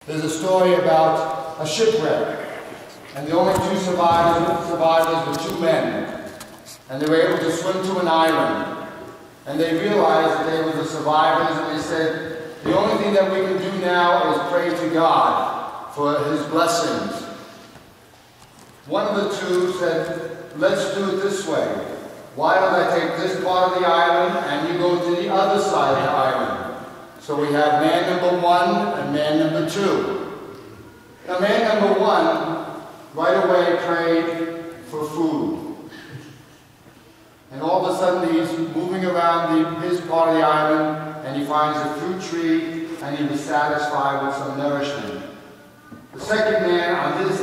There's a story about a shipwreck, and the only two survivors were two men, and they were able to swim to an island, and they realized that they were the survivors, and they said, the only thing that we can do now is pray to God for His blessings. One of the two said, let's do it this way. Why don't I take this part of the island and you go to the other side of the island? So we have man number one and man number two. Now man number one right away prayed for food. And all of a sudden he's moving around his part of the island and he finds a fruit tree and he was satisfied with some nourishment. The second man on his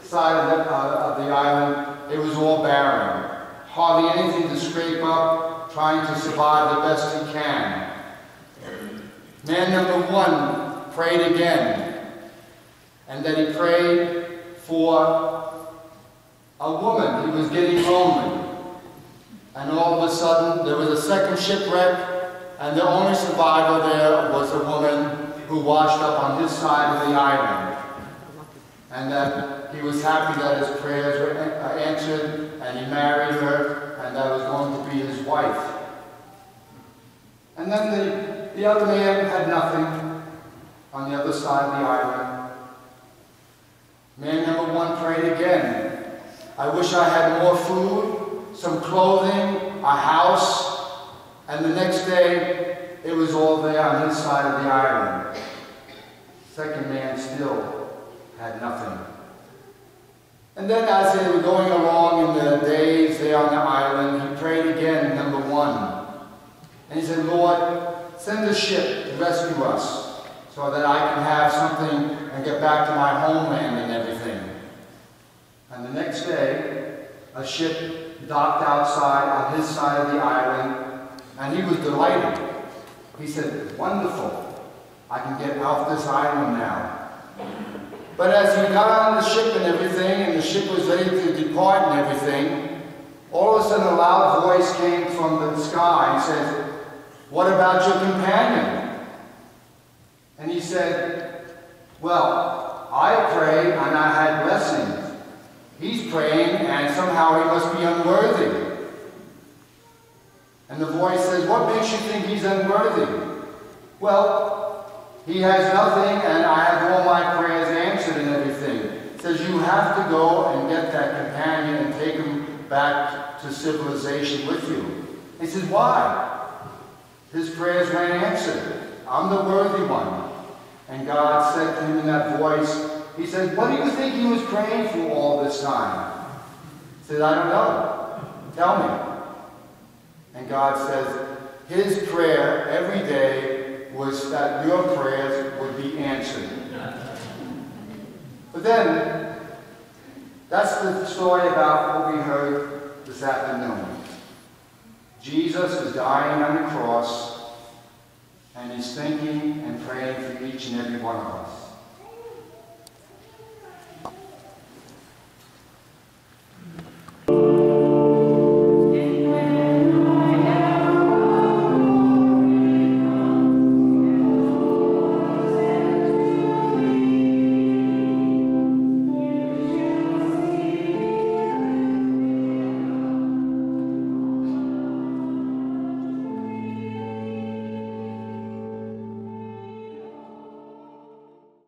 side of the island, it was all barren. Hardly anything to scrape up, trying to survive the best he can. Man number one prayed again, and then he prayed for a woman. He was getting lonely. And all of a sudden, there was a second shipwreck, and the only survivor there was a woman who washed up on his side of the island. And that he was happy that his prayers were answered, and he married her, and that was going to be his wife. And then the other man had nothing on the other side of the island. Man number one prayed again. I wish I had more food, some clothing, a house, and the next day it was all there on his side of the island. Second man still had nothing. And then as they were going along in the days there on the island, he prayed again, number one. And he said, Lord, send a ship to rescue us so that I can have something and get back to my homeland and everything. And the next day, a ship docked outside on his side of the island, and he was delighted. He said, wonderful, I can get off this island now. But as he got on the ship and everything, and the ship was ready to depart and everything, all of a sudden a loud voice came from the sky and said, what about your companion? And he said, well, I prayed and I had blessings. He's praying and somehow he must be unworthy. And the voice says, what makes you think he's unworthy? Well, he has nothing, and I have all my prayers answered and everything. It says you have to go and get that companion and take him back to civilization with you. He says, why? His prayers weren't answered. I'm the worthy one. And God said to him in that voice, he said, what do you think he was praying for all this time? He said, I don't know. Tell me. And God says, his prayer every day was that your prayers would be answered. But then, that's the story about what we heard this afternoon. Jesus is dying on the cross, and he's thinking and praying for each and every one of us.